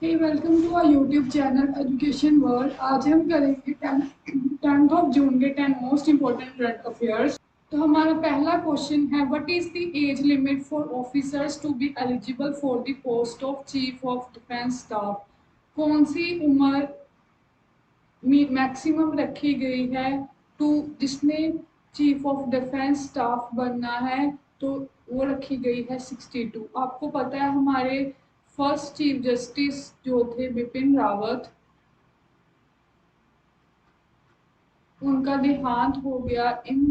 Welcome to our YouTube channel education world. आज हम करेंगे 10th ऑफ जून के 10 मोस्ट इम्पोर्टेंट करंट अफेयर्स। तो हमारा पहला क्वेश्चन है, what is the age limit for officers to be eligible for the post of chief of defence staff. कौन सी उम्र मैक्सिमम रखी गई है टू जिसने चीफ ऑफ डिफेंस स्टाफ बनना है, तो वो रखी गई है 62। आपको पता है हमारे फर्स्ट चीफ जस्टिस जो थे बिपिन रावत, उनका देहांत हो गया इन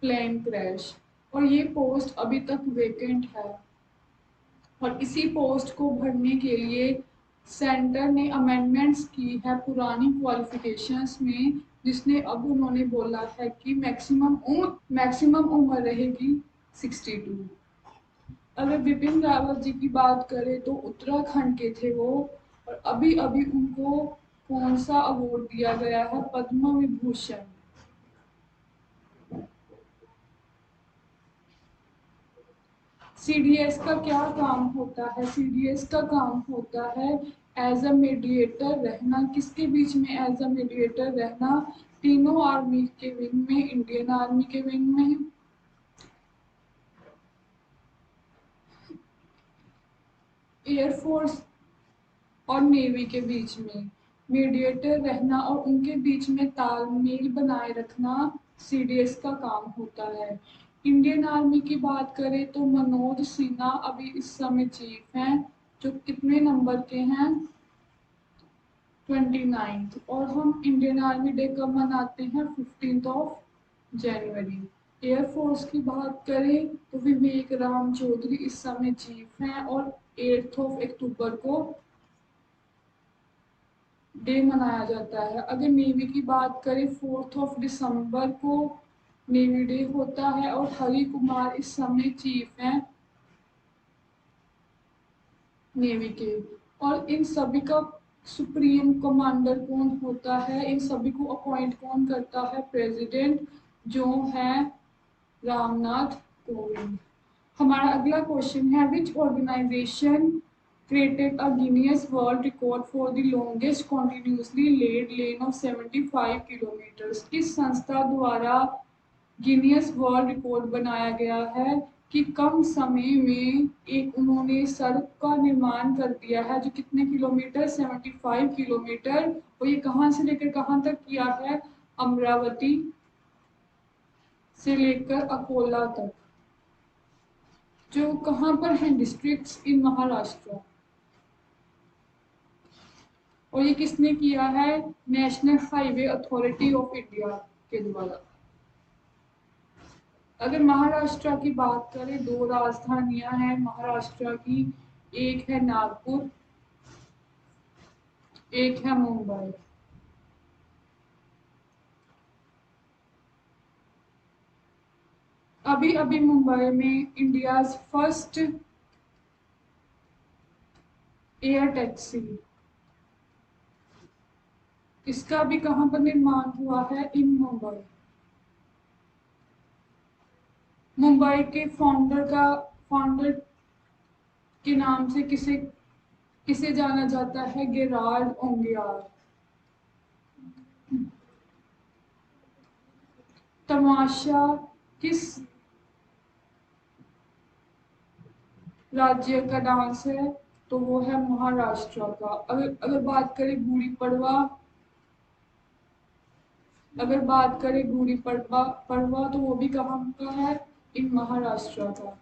प्लेन क्रैश और ये पोस्ट अभी तक वेकेंट है। और इसी पोस्ट को भरने के लिए सेंटर ने अमेंडमेंट्स की है पुरानी क्वालिफिकेशंस में, जिसने अब उन्होंने बोला है कि मैक्सिमम उम्र रहेगी 62। अगर बिपिन रावत जी की बात करें तो उत्तराखंड के थे वो, और अभी अभी उनको कौन सा अवार्ड दिया गया है, पद्म विभूषण। सीडीएस का क्या काम होता है? सीडीएस का काम होता है एज अ मीडिएटर रहना। किसके बीच में एज अ मीडिएटर रहना? तीनों आर्मी के विंग में, इंडियन आर्मी के विंग में, एयरफोर्स और नेवी के बीच में मीडिएटर रहना और उनके बीच में तालमेल बनाए रखना सीडीएस का काम होता है। इंडियन आर्मी की बात करें तो मनोज सिन्हा अभी इस समय चीफ हैं, जो कितने नंबर के हैं? 29th। और हम इंडियन आर्मी डे कब मनाते हैं? 15th of January. एयरफोर्स की बात करें तो विवेक राम चौधरी इस समय चीफ हैं और 8th ऑफ अक्टूबर को डे मनाया जाता है। अगर नेवी की बात करें 4th ऑफ दिसंबर को नेवी डे होता है और हरि कुमार इस समय चीफ हैं नेवी के। और इन सभी का सुप्रीम कमांडर कौन होता है? इन सभी को अपॉइंट कौन करता है? प्रेसिडेंट, जो है रामनाथ कोविंद। हमारा अगला क्वेश्चन है, विच organisation created a Guinness World Record for the longest continuously laid lane of 75 kilometers। किस संस्था द्वारा गिनीज वर्ल्ड रिकॉर्ड बनाया गया है कि कम समय में एक उन्होंने सड़क का निर्माण कर दिया है जो कितने किलोमीटर? 75 किलोमीटर। और ये कहाँ से लेकर कहाँ तक किया है? अमरावती से लेकर अकोला तक, जो कहाँ पर है? डिस्ट्रिक्ट्स इन महाराष्ट्र। और ये किसने किया है? National highway authority of India के द्वारा। अगर महाराष्ट्र की बात करें, दो राजधानियां हैं महाराष्ट्र की, एक है नागपुर, एक है मुंबई। अभी अभी मुंबई में इंडियाज फर्स्ट एयर टैक्सी, इसका भी कहां पर निर्माण हुआ है? इन मुंबई। मुंबई के फाउंडर के नाम से किसे किसे जाना जाता है? गेराल्ड ओंगियार। तमाशा किस राज्य का डांस है? तो वो है महाराष्ट्र का। अगर बात करें गुड़ी पड़वा, पड़वा तो वो भी कहाँ का है? इन महाराष्ट्र का।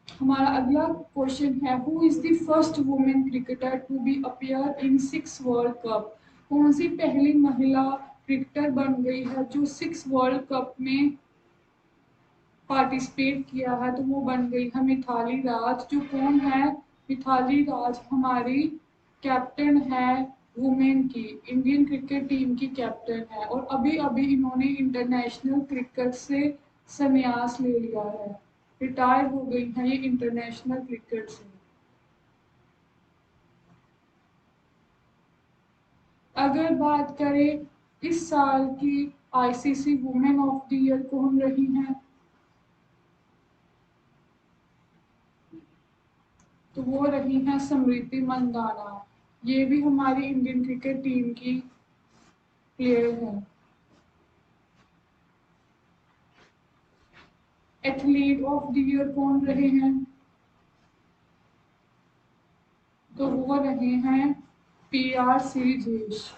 हमारा अगला क्वेश्चन है, who is the first women cricketer to be appear in 6 world cup. कौन सी पहली महिला क्रिकेटर बन गई है जो 6 वर्ल्ड कप में पार्टिसिपेट किया है? तो वो बन गई है मिथाली राज। जो कौन है? मिथाली राज हमारी कैप्टन है वुमेन की, इंडियन क्रिकेट टीम की कैप्टन है। और अभी अभी इन्होंने इंटरनेशनल क्रिकेट से संन्यास ले लिया है, रिटायर हो गई है ये इंटरनेशनल क्रिकेट से। अगर बात करें इस साल की ICC women of the year कौन रही हैं? तो वो रही हैं स्मृति मंदाना। ये भी हमारी इंडियन क्रिकेट टीम की प्लेयर है। एथलीट ऑफ द ईयर कौन रहे हैं? तो वो रहे हैं PR श्रीजेश,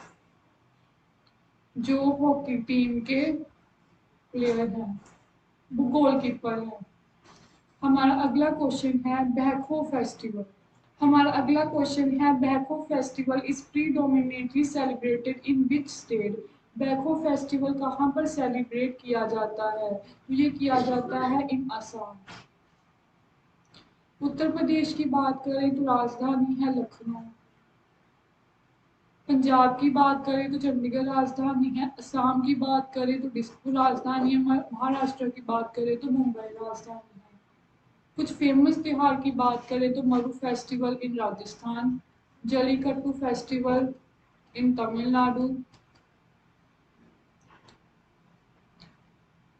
जो हॉकी टीम के प्लेयर हैं, वो गोलकीपर है। हमारा अगला क्वेश्चन है बैकहो फेस्टिवल। हमारा अगला क्वेश्चन है backhoe festival is predominantly celebrated in which state. Backhoe festival कहाँ पर सेलिब्रेट किया जाता है? तो ये किया जाता है इन असम। उत्तर प्रदेश की बात करें तो राजधानी है लखनऊ। पंजाब की बात करें तो चंडीगढ़ राजधानी है। असम की बात करें तो दिसपुर राजधानी है। महाराष्ट्र की बात करें तो मुंबई राजधानी है। कुछ फेमस त्योहार की बात करें तो मरु festival in Rajasthan, Jallikattu festival in Tamil Nadu,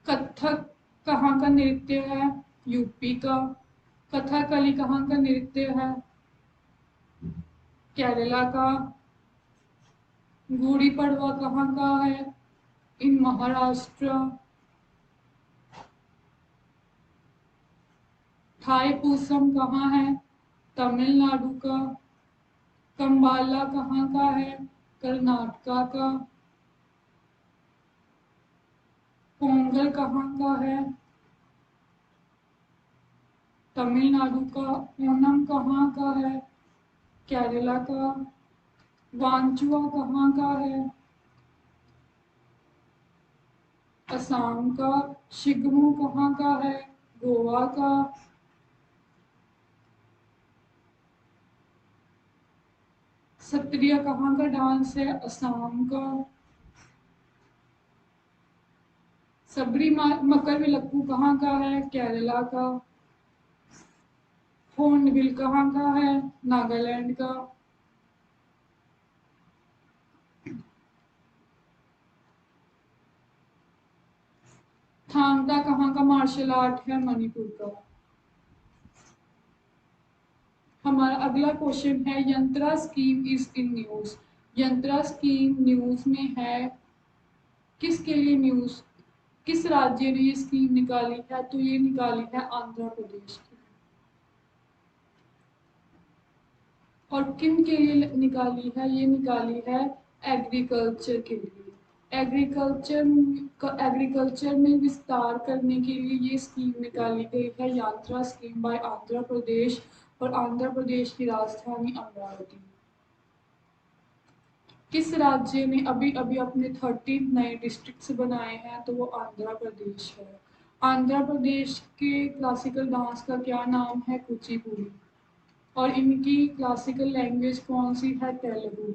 Kathak कहाँ का नृत्य है? यूपी का। कथकली कहाँ का नृत्य है? केरला का। गुड़ी पड़वा कहाँ का है? इन महाराष्ट्र। थाई पूसम कहाँ है? तमिलनाडु का। कम्बाला कहाँ का है? कर्नाटका का। पोंगल कहाँ का है? तमिलनाडु का। ओनम कहाँ का है? केरला का। वांचुआ कहाँ का है? असम का। शिगमू कहाँ का है? गोवा का। सत्रिया कहाँ का डांस है? असम का। सबरी मकर विलक्कू कहाँ का है? केरला का। होर्नबिल कहाँ का है? नागालैंड का। थांगटा कहाँ का मार्शल आर्ट है? मणिपुर का। हमारा अगला क्वेश्चन है यंत्रा स्कीम इज इन न्यूज। यंत्रा स्कीम न्यूज में है, किसके लिए न्यूज? किस राज्य ने ये स्कीम निकाली है? तो ये निकाली है आंध्र प्रदेश की। और किन के लिए निकाली है? ये निकाली है एग्रीकल्चर के लिए। एग्रीकल्चर में विस्तार करने के लिए ये स्कीम निकाली गई है, यात्रा स्कीम बाय आंध्र प्रदेश। और आंध्र प्रदेश की राजधानी अमरावती। किस राज्य ने अभी अभी अपने 13 नए डिस्ट्रिक्ट्स बनाए हैं? तो वो आंध्र प्रदेश है। आंध्र प्रदेश के क्लासिकल डांस का क्या नाम है? कुचिपुड़ी। और इनकी क्लासिकल लैंग्वेज कौन सी है? तेलुगु।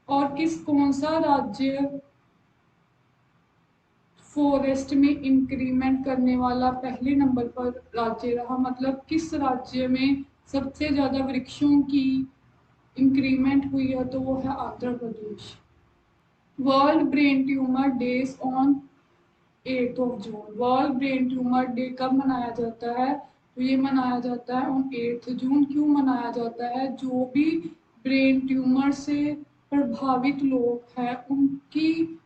और कौन सा राज्य फॉरेस्ट में इंक्रीमेंट करने वाला पहले नंबर पर राज्य रहा? मतलब किस राज्य में सबसे ज्यादा वृक्षों की इंक्रीमेंट हुई है? तो वो है Andhra Pradesh. World brain tumour days on 8 June. World brain tumour day कब मनाया जाता है? तो ये मनाया जाता है ऑन 8 जून। क्यों मनाया जाता है? जो भी ब्रेन ट्यूमर से प्रभावित लोग हैं उनकी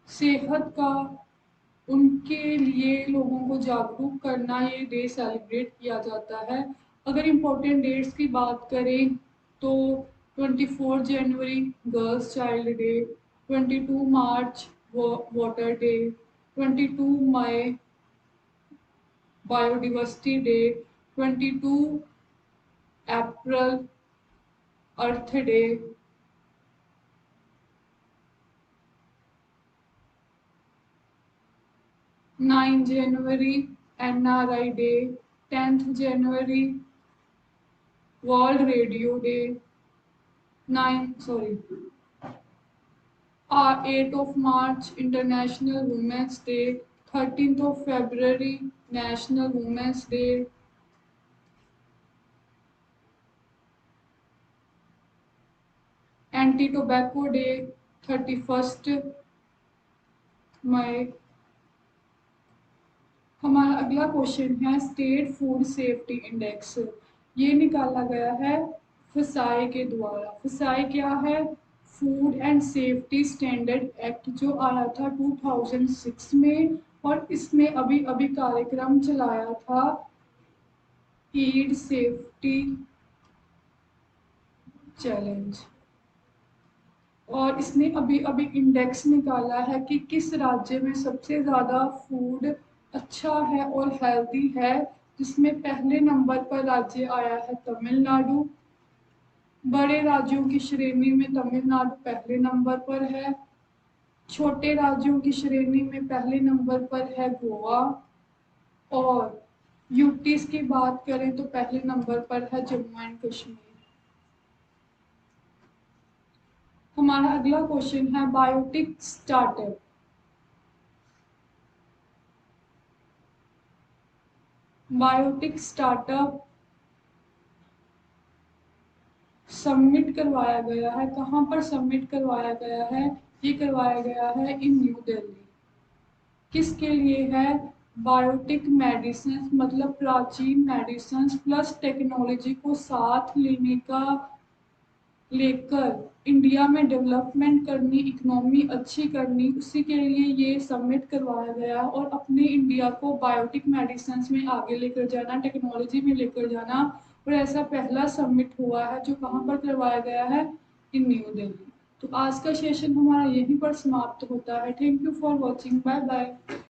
सेहत का, उनके लिए लोगों को जागरूक करना ये डे सेलिब्रेट किया जाता है। अगर इम्पोर्टेंट डेट्स की बात करें तो 24 जनवरी गर्ल्स चाइल्ड डे, 22 मार्च वाटर डे, 22 मई बायोडिवर्सिटी डे, 22 अप्रैल अर्थ डे, 9 जनवरी NRI डे, 10 जनवरी वर्ल्ड रेडियो डे, 8 मार्च इंटरनेशनल वुमेन्स डे, 13 फरवरी national women's day, anti tobacco day 31 मई, हमारा अगला क्वेश्चन है स्टेट फूड सेफ्टी इंडेक्स। ये निकाला गया है फसाई के द्वारा। फसाई क्या है? Food and safety standard act जो आया था 2006 में, और इसने अभी अभी कार्यक्रम चलाया था ईट सेफ्टी चैलेंज। और इसने अभी अभी इंडेक्स निकाला है कि किस राज्य में सबसे ज़्यादा फूड अच्छा है और हेल्दी है, जिसमें पहले नंबर पर राज्य आया है तमिलनाडु। बड़े राज्यों की श्रेणी में तमिलनाडु पहले नंबर पर है। छोटे राज्यों की श्रेणी में पहले नंबर पर है गोवा। और यूटीज की बात करें तो पहले नंबर पर है जम्मू एंड कश्मीर। हमारा अगला क्वेश्चन है biotic startup. Biotic startup submit करवाया गया है। कहाँ पर सबमिट करवाया गया है? ये करवाया गया है इन न्यू दिल्ली। किसके लिए है? बायोटिक मेडिसिन, मतलब प्राचीन मेडिसिन प्लस टेक्नोलॉजी को साथ लेकर इंडिया में डेवलपमेंट करनी, इकोनॉमी अच्छी करनी, उसी के लिए ये सबमिट करवाया गया और अपने इंडिया को बायोटिक मेडिसिन में आगे लेकर जाना, टेक्नोलॉजी में लेकर जाना। और ऐसा पहला सबमिट हुआ है जो कहाँ पर करवाया गया है? इन न्यू दिल्ली। तो आज का सेशन हमारा यहीं पर समाप्त होता है। Thank you for watching. Bye bye.